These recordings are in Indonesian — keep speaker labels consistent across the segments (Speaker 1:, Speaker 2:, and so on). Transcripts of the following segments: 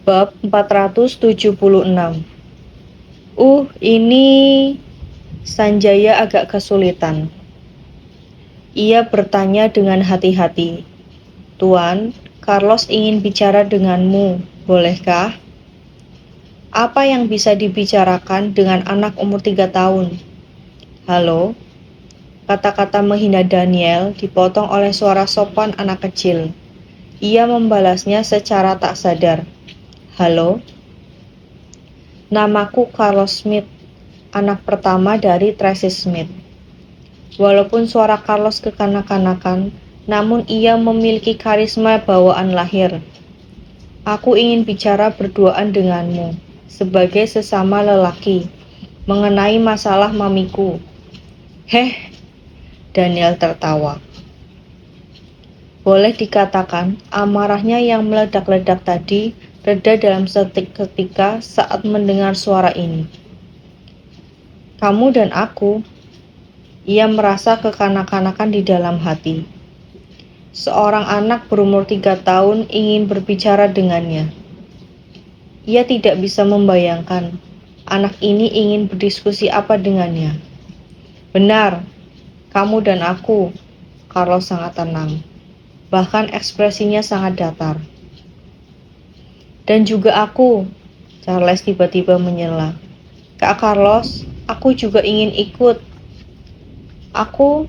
Speaker 1: Bab 476. Ini Sanjaya agak kesulitan. Ia bertanya dengan hati-hati. Tuan, Carlos ingin bicara denganmu, bolehkah? Apa yang bisa dibicarakan dengan anak umur 3 tahun? Halo? Kata-kata menghina Daniel dipotong oleh suara sopan anak kecil. Ia membalasnya secara tak sadar. Halo? Namaku Carlos Smith, anak pertama dari Tracy Smith. Walaupun suara Carlos kekanak-kanakan, namun ia memiliki karisma bawaan lahir. Aku ingin bicara berduaan denganmu, sebagai sesama lelaki, mengenai masalah mamiku. Heh, Daniel tertawa. Boleh dikatakan, amarahnya yang meledak-ledak tadi reda dalam seketika saat mendengar suara ini. Kamu dan aku. Ia merasa kekanak-kanakan di dalam hati. Seorang anak berumur 3 tahun ingin berbicara dengannya. Ia tidak bisa membayangkan anak ini ingin berdiskusi apa dengannya. Benar, kamu dan aku. Carlos sangat tenang. Bahkan ekspresinya sangat datar. Dan juga aku, Charles tiba-tiba menyela. Kak Carlos, aku juga ingin ikut. Aku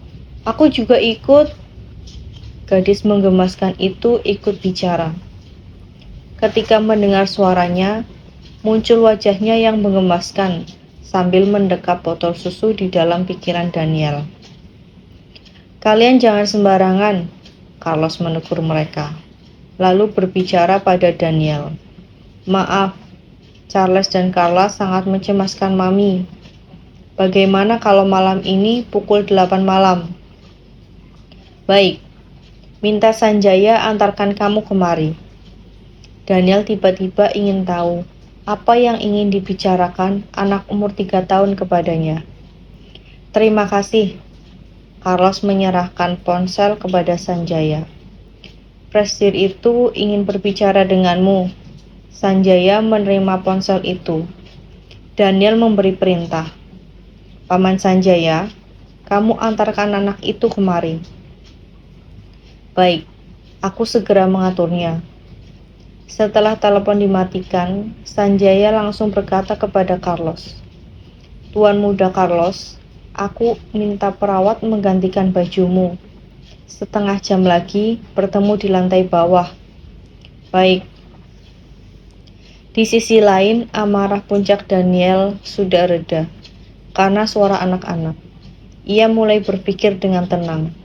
Speaker 1: juga ikut. Gadis menggemaskan itu ikut bicara. Ketika mendengar suaranya, muncul wajahnya yang menggemaskan sambil mendekap botol susu di dalam pikiran Daniel. Kalian jangan sembarangan, Carlos menegur mereka, lalu berbicara pada Daniel. Maaf, Charles dan Carla sangat mencemaskan Mami. Bagaimana kalau malam ini pukul 8 malam? Baik, minta Sanjaya antarkan kamu kemari. Daniel tiba-tiba ingin tahu apa yang ingin dibicarakan anak umur 3 tahun kepadanya. Terima kasih. Carlos menyerahkan ponsel kepada Sanjaya. Presidir itu ingin berbicara denganmu. Sanjaya menerima ponsel itu. Daniel memberi perintah. Paman Sanjaya, kamu antarkan anak itu kemari. Baik, aku segera mengaturnya. Setelah telepon dimatikan, Sanjaya langsung berkata kepada Carlos, Tuan muda Carlos, aku minta perawat menggantikan bajumu. Setengah jam lagi bertemu di lantai bawah. Baik. Di sisi lain, amarah puncak Daniel sudah reda karena suara anak-anak. Ia mulai berpikir dengan tenang.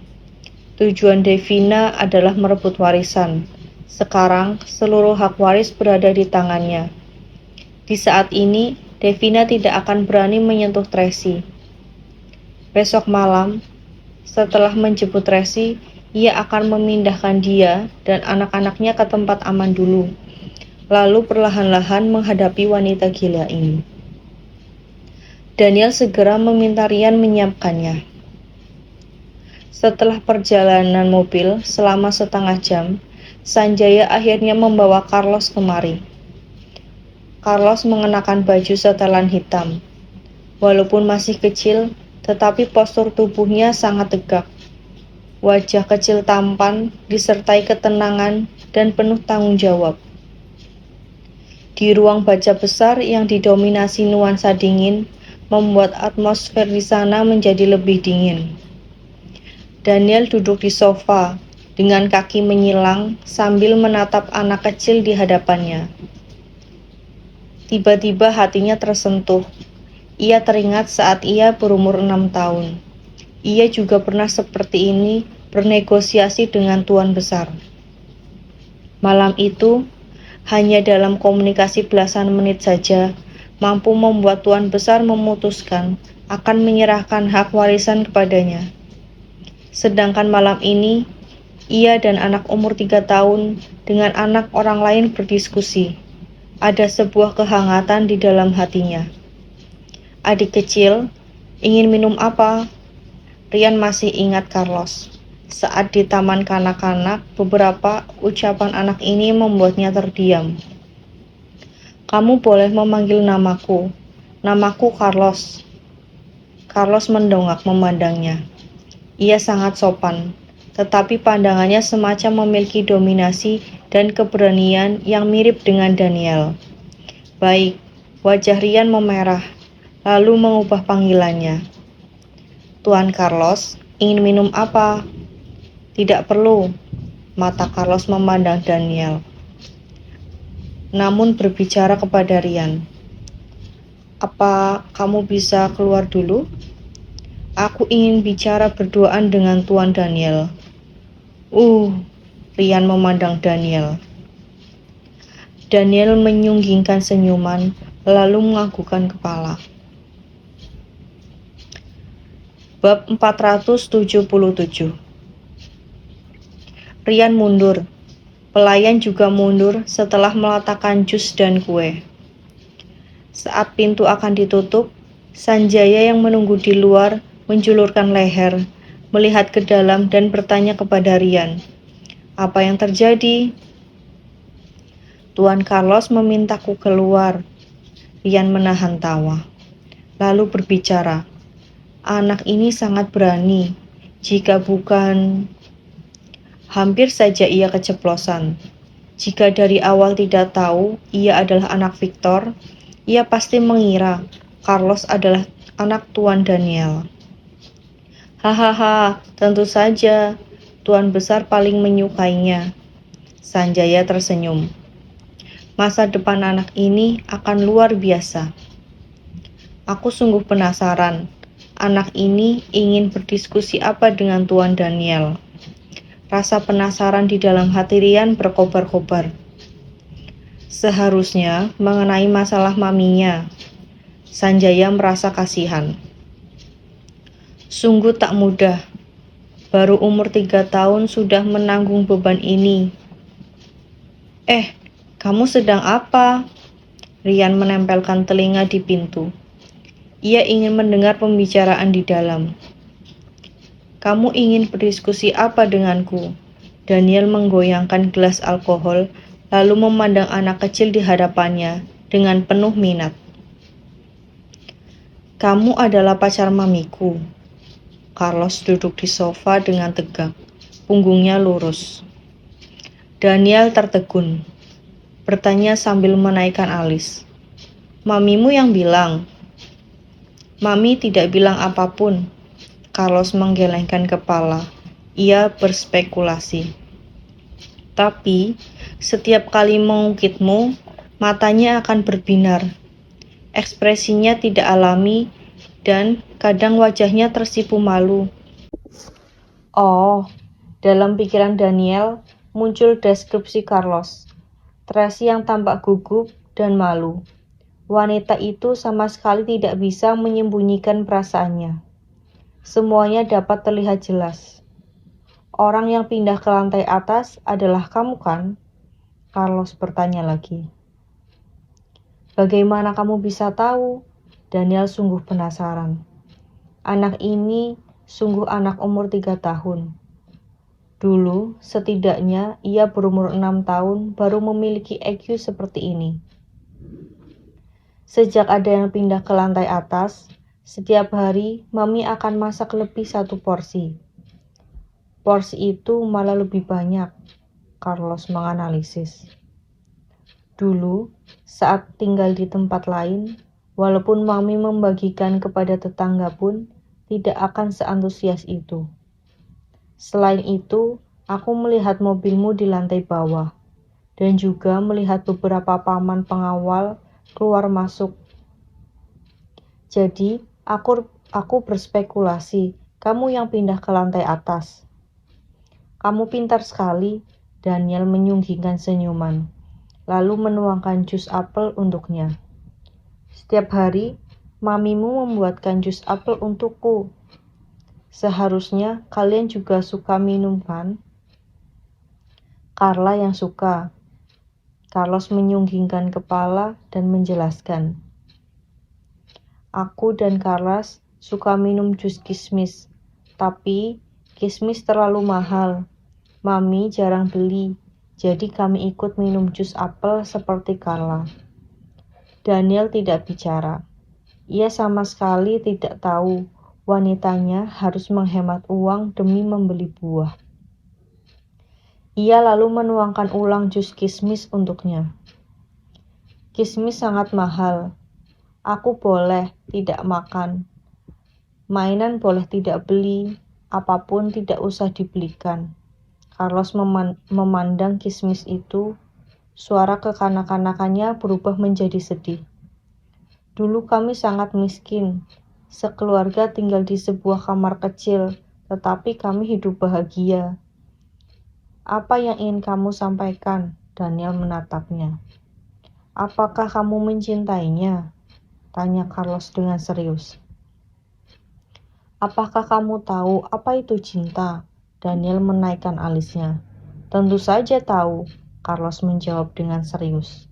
Speaker 1: Tujuan Devina adalah merebut warisan. Sekarang, seluruh hak waris berada di tangannya. Di saat ini, Devina tidak akan berani menyentuh Tracy. Besok malam, setelah menjemput Tracy, ia akan memindahkan dia dan anak-anaknya ke tempat aman dulu, lalu perlahan-lahan menghadapi wanita gila ini. Daniel segera meminta Rian menyiapkannya. Setelah perjalanan mobil selama setengah jam, Sanjaya akhirnya membawa Carlos kemari. Carlos mengenakan baju setelan hitam. Walaupun masih kecil, tetapi postur tubuhnya sangat tegak. Wajah kecil tampan disertai ketenangan dan penuh tanggung jawab. Di ruang baca besar yang didominasi nuansa dingin, membuat atmosfer di sana menjadi lebih dingin. Daniel duduk di sofa dengan kaki menyilang sambil menatap anak kecil di hadapannya. Tiba-tiba hatinya tersentuh. Ia teringat saat ia berumur 6 tahun. Ia juga pernah seperti ini bernegosiasi dengan tuan besar. Malam itu, hanya dalam komunikasi belasan menit saja, mampu membuat tuan besar memutuskan akan menyerahkan hak warisan kepadanya. Sedangkan malam ini, ia dan anak umur 3 tahun dengan anak orang lain berdiskusi. Ada sebuah kehangatan di dalam hatinya. Adik kecil, ingin minum apa? Rian masih ingat Carlos. Saat di taman kanak-kanak, beberapa ucapan anak ini membuatnya terdiam. Kamu boleh memanggil namaku. Namaku Carlos. Carlos mendongak memandangnya. Ia sangat sopan, tetapi pandangannya semacam memiliki dominasi dan keberanian yang mirip dengan Daniel. Baik, wajah Rian memerah, lalu mengubah panggilannya. Tuan Carlos, ingin minum apa? Tidak perlu. Mata Carlos memandang Daniel, namun berbicara kepada Rian. Apa kamu bisa keluar dulu? Aku ingin bicara berduaan dengan Tuan Daniel. Rian memandang Daniel. Daniel menyunggingkan senyuman, lalu menganggukkan kepala. Bab 477. Rian mundur. Pelayan juga mundur setelah meletakkan jus dan kue. Saat pintu akan ditutup, Sanjaya yang menunggu di luar menjulurkan leher, melihat ke dalam dan bertanya kepada Rian, "Apa yang terjadi?" "Tuan Carlos memintaku keluar." Rian menahan tawa, lalu berbicara, "Anak ini sangat berani. Jika bukan..." Hampir saja ia keceplosan. Jika dari awal tidak tahu ia adalah anak Victor, ia pasti mengira Carlos adalah anak Tuan Daniel. Hahaha, tentu saja. Tuan besar paling menyukainya. Sanjaya tersenyum. Masa depan anak ini akan luar biasa. Aku sungguh penasaran. Anak ini ingin berdiskusi apa dengan Tuan Daniel. Rasa penasaran di dalam hati Rian berkobar-kobar. Seharusnya mengenai masalah maminya. Sanjaya merasa kasihan. Sungguh tak mudah. Baru umur 3 tahun sudah menanggung beban ini. Kamu sedang apa? Rian menempelkan telinga di pintu. Ia ingin mendengar pembicaraan di dalam. Kamu ingin berdiskusi apa denganku? Daniel menggoyangkan gelas alkohol, lalu memandang anak kecil di hadapannya dengan penuh minat. Kamu adalah pacar mamiku. Carlos duduk di sofa dengan tegak, punggungnya lurus. Daniel tertegun, bertanya sambil menaikkan alis. Mamimu yang bilang? Mami tidak bilang apapun. Carlos menggelengkan kepala. Ia berspekulasi. Tapi, setiap kali mengungkitmu, matanya akan berbinar. Ekspresinya tidak alami dan kadang wajahnya tersipu malu. Dalam pikiran Daniel muncul deskripsi Carlos. Tracy yang tampak gugup dan malu. Wanita itu sama sekali tidak bisa menyembunyikan perasaannya. Semuanya dapat terlihat jelas. Orang yang pindah ke lantai atas adalah kamu kan? Carlos bertanya lagi. Bagaimana kamu bisa tahu? Daniel sungguh penasaran. Anak ini sungguh anak umur 3 tahun. Dulu, setidaknya ia berumur 6 tahun baru memiliki IQ seperti ini. Sejak ada yang pindah ke lantai atas, setiap hari Mami akan masak lebih 1 porsi. Porsi itu malah lebih banyak, Carlos menganalisis. Dulu, saat tinggal di tempat lain, walaupun Mami membagikan kepada tetangga pun tidak akan seantusias itu. Selain itu, aku melihat mobilmu di lantai bawah, dan juga melihat beberapa paman pengawal keluar masuk. Jadi, aku berspekulasi, kamu yang pindah ke lantai atas. Kamu pintar sekali, Daniel menyunggingkan senyuman, lalu menuangkan jus apel untuknya. Setiap hari, mamimu membuatkan jus apel untukku. Seharusnya kalian juga suka minum kan? Carla yang suka. Carlos menyunggingkan kepala dan menjelaskan. Aku dan Carlos suka minum jus kismis, tapi kismis terlalu mahal. Mami jarang beli, jadi kami ikut minum jus apel seperti Carla. Daniel tidak bicara. Ia sama sekali tidak tahu wanitanya harus menghemat uang demi membeli buah. Ia lalu menuangkan ulang jus kismis untuknya. Kismis sangat mahal. Aku boleh tidak makan. Mainan boleh tidak beli. Apapun tidak usah dibelikan. Carlos memandang kismis itu. Suara kekanak-kanakannya berubah menjadi sedih. Dulu kami sangat miskin. Sekeluarga tinggal di sebuah kamar kecil, tetapi kami hidup bahagia. Apa yang ingin kamu sampaikan? Daniel menatapnya. Apakah kamu mencintainya? Tanya Carlos dengan serius. Apakah kamu tahu apa itu cinta? Daniel menaikkan alisnya. Tentu saja tahu, Carlos menjawab dengan serius.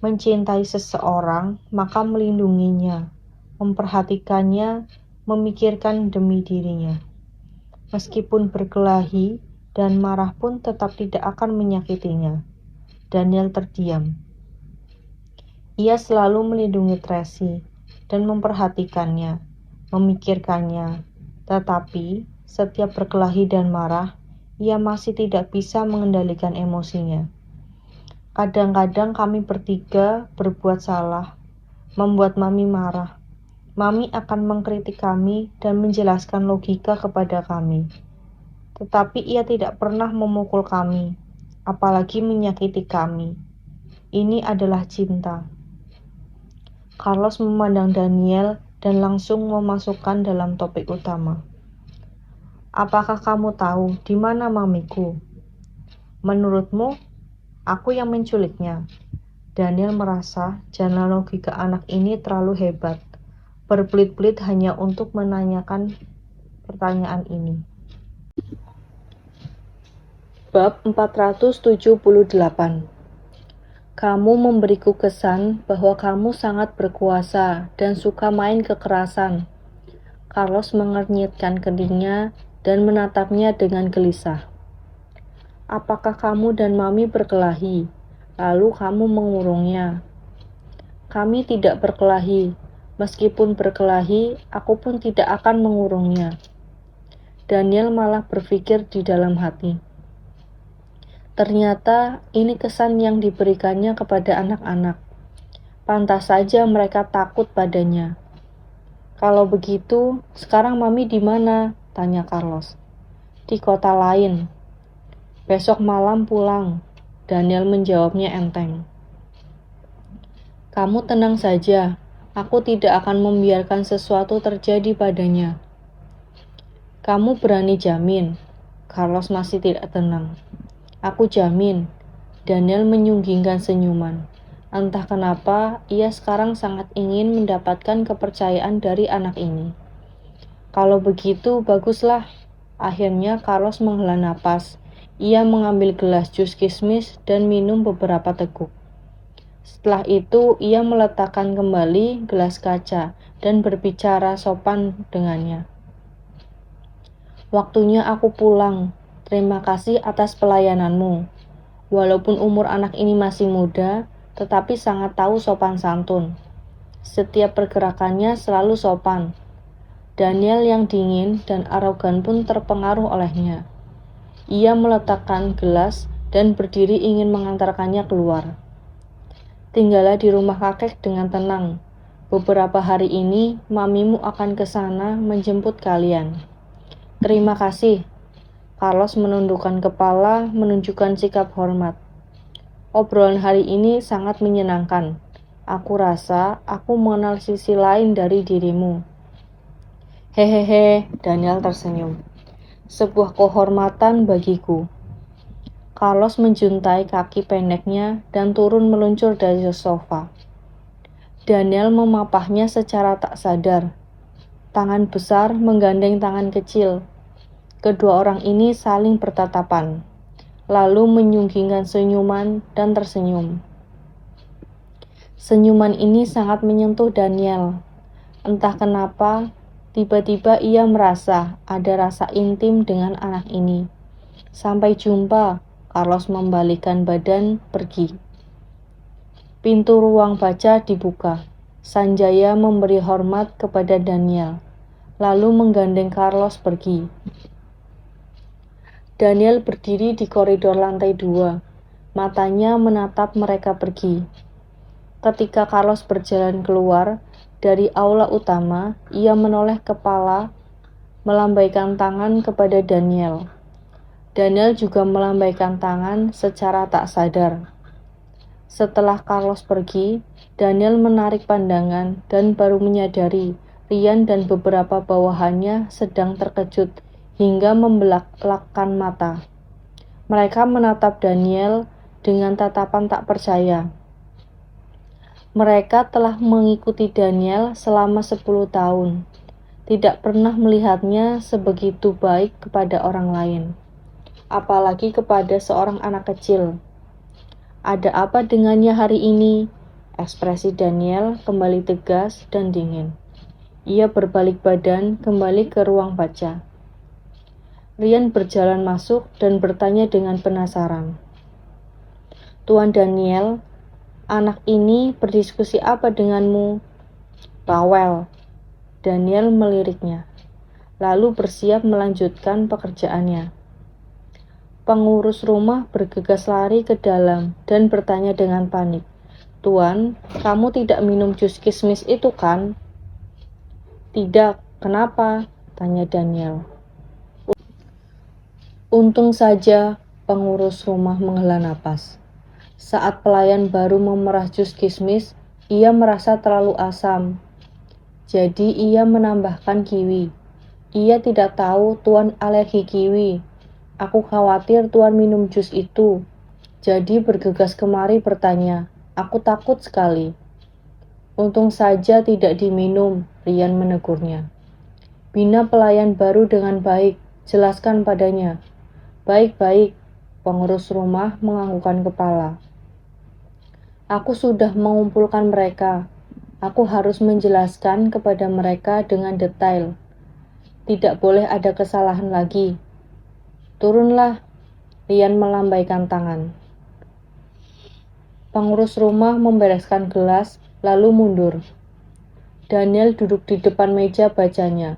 Speaker 1: Mencintai seseorang, maka melindunginya, memperhatikannya, memikirkan demi dirinya. Meskipun berkelahi dan marah pun tetap tidak akan menyakitinya. Daniel terdiam. Ia selalu melindungi Tracy dan memperhatikannya, memikirkannya. Tetapi setiap berkelahi dan marah, ia masih tidak bisa mengendalikan emosinya. Kadang-kadang kami bertiga berbuat salah, membuat Mami marah. Mami akan mengkritik kami dan menjelaskan logika kepada kami. Tetapi ia tidak pernah memukul kami, apalagi menyakiti kami. Ini adalah cinta. Carlos memandang Daniel dan langsung memasukkan dalam topik utama. Apakah kamu tahu di mana mamiku? Menurutmu, aku yang menculiknya. Daniel merasa jalan logika anak ini terlalu hebat. Berbelit-belit hanya untuk menanyakan pertanyaan ini. Bab 478. Kamu memberiku kesan bahwa kamu sangat berkuasa dan suka main kekerasan. Carlos mengernyitkan keningnya dan menatapnya dengan gelisah. Apakah kamu dan Mami berkelahi, lalu kamu mengurungnya? Kami tidak berkelahi. Meskipun berkelahi, aku pun tidak akan mengurungnya. Daniel malah berpikir di dalam hati. Ternyata ini kesan yang diberikannya kepada anak-anak. Pantas saja mereka takut padanya. Kalau begitu, sekarang Mami di mana? Tanya Carlos. Di kota lain. Besok malam pulang, Daniel menjawabnya enteng. Kamu tenang saja, aku tidak akan membiarkan sesuatu terjadi padanya. Kamu berani jamin? Carlos masih tidak tenang. Aku jamin, Daniel menyunggingkan senyuman. Entah kenapa, ia sekarang sangat ingin mendapatkan kepercayaan dari anak ini. Kalau begitu, baguslah. Akhirnya Carlos menghela napas. Ia mengambil gelas jus kismis dan minum beberapa teguk. Setelah itu, ia meletakkan kembali gelas kaca dan berbicara sopan dengannya. Waktunya aku pulang. Terima kasih atas pelayananmu. Walaupun umur anak ini masih muda, tetapi sangat tahu sopan santun. Setiap pergerakannya selalu sopan. Daniel yang dingin dan arogan pun terpengaruh olehnya. Ia meletakkan gelas dan berdiri ingin mengantarkannya keluar. Tinggallah di rumah kakek dengan tenang. Beberapa hari ini, mamimu akan ke sana menjemput kalian. Terima kasih. Carlos menundukkan kepala, menunjukkan sikap hormat. Obrolan hari ini sangat menyenangkan. Aku rasa aku mengenal sisi lain dari dirimu. Hehehe, Daniel tersenyum. Sebuah kehormatan bagiku. Carlos menjuntai kaki pendeknya dan turun meluncur dari sofa. Daniel memapahnya secara tak sadar. Tangan besar menggandeng tangan kecil. Kedua orang ini saling bertatapan, lalu menyunggingkan senyuman dan tersenyum. Senyuman ini sangat menyentuh Daniel. Entah kenapa, tiba-tiba ia merasa ada rasa intim dengan anak ini. Sampai jumpa, Carlos membalikkan badan pergi. Pintu ruang baca dibuka. Sanjaya memberi hormat kepada Daniel, lalu menggandeng Carlos pergi. Daniel berdiri di koridor lantai 2. Matanya menatap mereka pergi. Ketika Carlos berjalan keluar dari aula utama, ia menoleh kepala, melambaikan tangan kepada Daniel. Daniel juga melambaikan tangan secara tak sadar. Setelah Carlos pergi, Daniel menarik pandangan dan baru menyadari Rian dan beberapa bawahannya sedang terkejut hingga membelak-belakkan mata. Mereka menatap Daniel dengan tatapan tak percaya. Mereka telah mengikuti Daniel selama 10 tahun, tidak pernah melihatnya sebegitu baik kepada orang lain, apalagi kepada seorang anak kecil. Ada apa dengannya hari ini? Ekspresi Daniel kembali tegas dan dingin. Ia berbalik badan kembali ke ruang baca. Rian berjalan masuk dan bertanya dengan penasaran. Tuan Daniel, anak ini berdiskusi apa denganmu? Bawel. Daniel meliriknya, lalu bersiap melanjutkan pekerjaannya. Pengurus rumah bergegas lari ke dalam dan bertanya dengan panik. Tuan, kamu tidak minum jus kismis itu kan? Tidak, kenapa? Tanya Daniel. Untung saja pengurus rumah menghela napas. Saat pelayan baru memerah jus kismis, ia merasa terlalu asam. Jadi ia menambahkan kiwi. Ia tidak tahu Tuan alergi kiwi. Aku khawatir Tuan minum jus itu. Jadi bergegas kemari bertanya. Aku takut sekali. Untung saja tidak diminum, Rian menegurnya. Bina pelayan baru dengan baik, jelaskan padanya. Baik-baik, pengurus rumah menganggukkan kepala. Aku sudah mengumpulkan mereka. Aku harus menjelaskan kepada mereka dengan detail. Tidak boleh ada kesalahan lagi. Turunlah, Rian melambaikan tangan. Pengurus rumah membereskan gelas, lalu mundur. Daniel duduk di depan meja bacanya.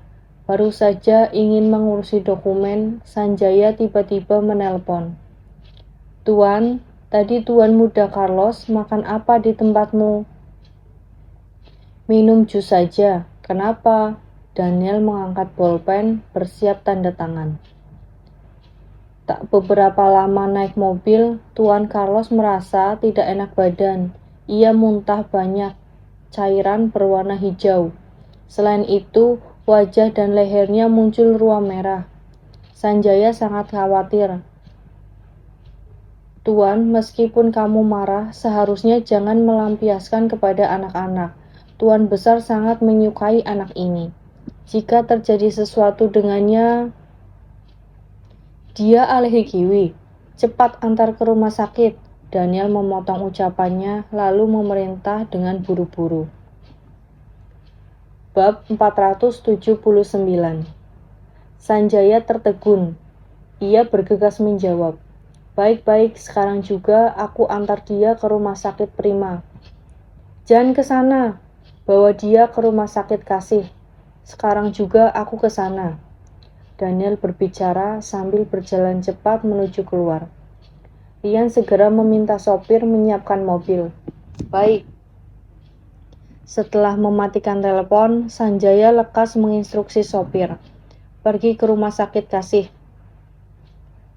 Speaker 1: Baru saja ingin mengurusi dokumen, Sanjaya tiba-tiba menelpon. Tuan, tadi Tuan Muda Carlos makan apa di tempatmu? Minum jus saja. Kenapa? Daniel mengangkat bolpen, bersiap tanda tangan. Tak beberapa lama naik mobil, Tuan Carlos merasa tidak enak badan. Ia muntah banyak cairan berwarna hijau. Selain itu, wajah dan lehernya muncul ruam merah. Sanjaya sangat khawatir. Tuan, meskipun kamu marah, seharusnya jangan melampiaskan kepada anak-anak. Tuan besar sangat menyukai anak ini. Jika terjadi sesuatu dengannya, dia alergi kiwi. Cepat antar ke rumah sakit. Daniel memotong ucapannya, lalu memerintah dengan buru-buru. Bab 479. Sanjaya tertegun. Ia bergegas menjawab. Baik-baik, sekarang juga aku antar dia ke rumah sakit Prima. Jangan ke sana. Bawa dia ke rumah sakit Kasih. Sekarang juga aku ke sana. Daniel berbicara sambil berjalan cepat menuju keluar. Rian segera meminta sopir menyiapkan mobil. Baik. Setelah mematikan telepon, Sanjaya lekas menginstruksi sopir. Pergi ke rumah sakit Kasih.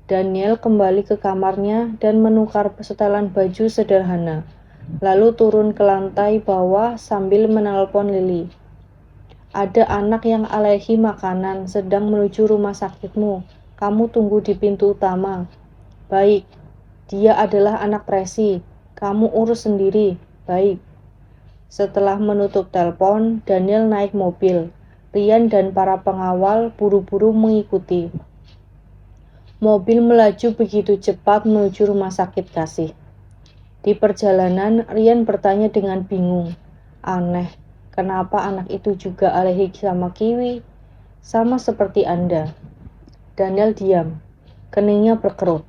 Speaker 1: Daniel kembali ke kamarnya dan menukar setelan baju sederhana. Lalu turun ke lantai bawah sambil menelpon Lily. Ada anak yang alergi makanan sedang menuju rumah sakitmu. Kamu tunggu di pintu utama. Baik. Dia adalah anak Tracy. Kamu urus sendiri. Baik. Setelah menutup telepon, Daniel naik mobil. Rian dan para pengawal buru-buru mengikuti. Mobil melaju begitu cepat menuju rumah sakit Kasih. Di perjalanan, Rian bertanya dengan bingung. Aneh, kenapa anak itu juga alergi sama kiwi? Sama seperti Anda. Daniel diam. Keningnya berkerut.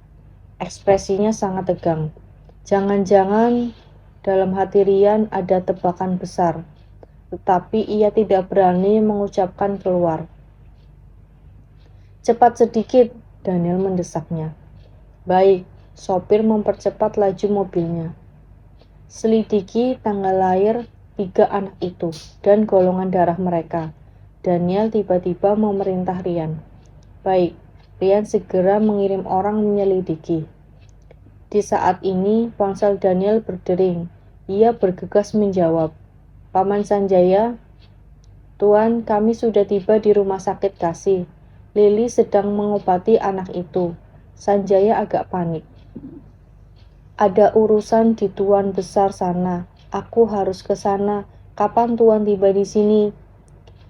Speaker 1: Ekspresinya sangat tegang. Jangan-jangan Dalam hati Ryan ada tebakan besar, tetapi ia tidak berani mengucapkan keluar. "Cepat sedikit," Daniel mendesaknya. "Baik," sopir mempercepat laju mobilnya. "Selidiki tanggal lahir 3 anak itu dan golongan darah mereka," Daniel tiba-tiba memerintah Ryan. "Baik," Ryan segera mengirim orang menyelidiki. Di saat ini, ponsel Daniel berdering. Ia bergegas menjawab, "Paman Sanjaya?" "Tuan, kami sudah tiba di rumah sakit Kasih. Lily sedang mengobati anak itu." Sanjaya agak panik. "Ada urusan di Tuan besar sana. Aku harus ke sana. Kapan Tuan tiba di sini?"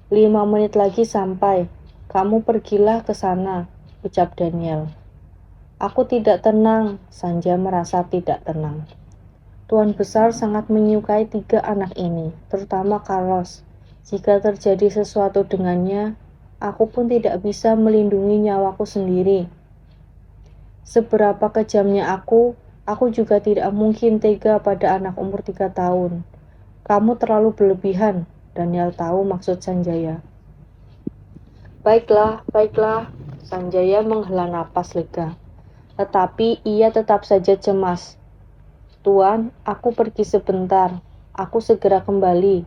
Speaker 1: 5 menit lagi sampai. "Kamu pergilah ke sana," ucap Daniel. "Aku tidak tenang." Sanjaya merasa tidak tenang. Tuan besar sangat menyukai 3 anak ini, terutama Carlos. Jika terjadi sesuatu dengannya, aku pun tidak bisa melindungi nyawaku sendiri. Seberapa kejamnya aku juga tidak mungkin tega pada anak umur 3 tahun. "Kamu terlalu berlebihan," Daniel tahu maksud Sanjaya. Baiklah," Sanjaya menghela napas lega. Tetapi ia tetap saja cemas. "Tuan, aku pergi sebentar. Aku segera kembali."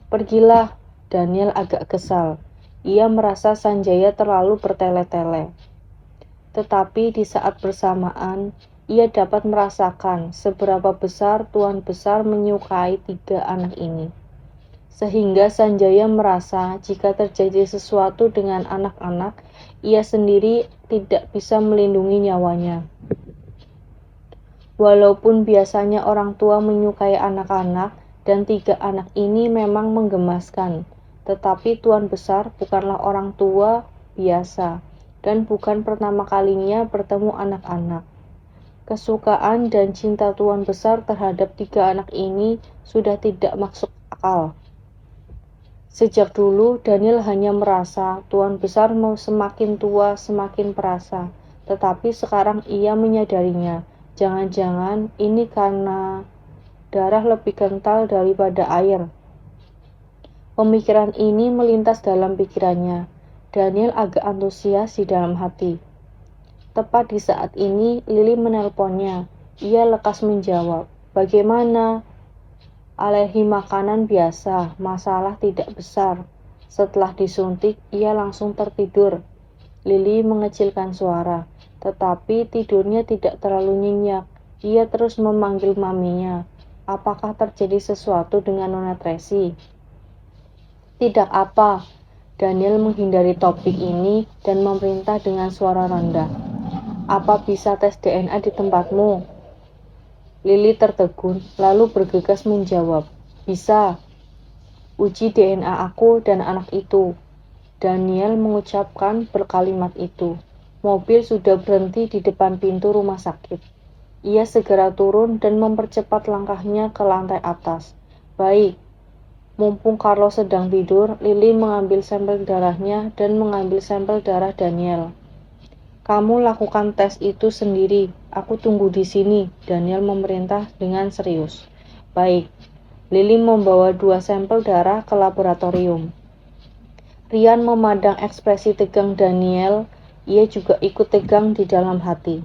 Speaker 1: "Pergilah," Daniel agak kesal. Ia merasa Sanjaya terlalu bertele-tele. Tetapi di saat bersamaan, ia dapat merasakan seberapa besar Tuan besar menyukai 3 anak ini. Sehingga Sanjaya merasa jika terjadi sesuatu dengan anak-anak, ia sendiri tidak bisa melindungi nyawanya. Walaupun biasanya orang tua menyukai anak-anak dan 3 anak ini memang menggemaskan, tetapi Tuan besar bukanlah orang tua biasa dan bukan pertama kalinya bertemu anak-anak. Kesukaan dan cinta Tuan besar terhadap 3 anak ini sudah tidak masuk akal. Sejak dulu Daniel hanya merasa Tuan besar mau semakin tua semakin perasa, tetapi sekarang ia menyadarinya. Jangan-jangan ini karena darah lebih kental daripada air. Pemikiran ini melintas dalam pikirannya. Daniel agak antusias di dalam hati. Tepat di saat ini, Lily menelponnya. Ia lekas menjawab, "Bagaimana?" "Alergi makanan biasa, masalah tidak besar." Setelah disuntik, ia langsung tertidur. Lily mengecilkan suara. Tetapi tidurnya tidak terlalu nyenyak. Ia terus memanggil maminya. "Apakah terjadi sesuatu dengan Nona Tracy?" "Tidak apa." Daniel menghindari topik ini dan memerintah dengan suara rendah. "Apa bisa tes DNA di tempatmu?" Lily tertegun, lalu bergegas menjawab, "Bisa. Uji DNA aku dan anak itu." Daniel mengucapkan berkalimat itu. Mobil sudah berhenti di depan pintu rumah sakit. Ia segera turun dan mempercepat langkahnya ke lantai atas. "Baik." Mumpung Carlos sedang tidur, Lily mengambil sampel darahnya dan mengambil sampel darah Daniel. "Kamu lakukan tes itu sendiri. Aku tunggu di sini," Daniel memerintah dengan serius. "Baik." Lily membawa 2 sampel darah ke laboratorium. Ryan memandang ekspresi tegang Daniel. Ia juga ikut tegang di dalam hati.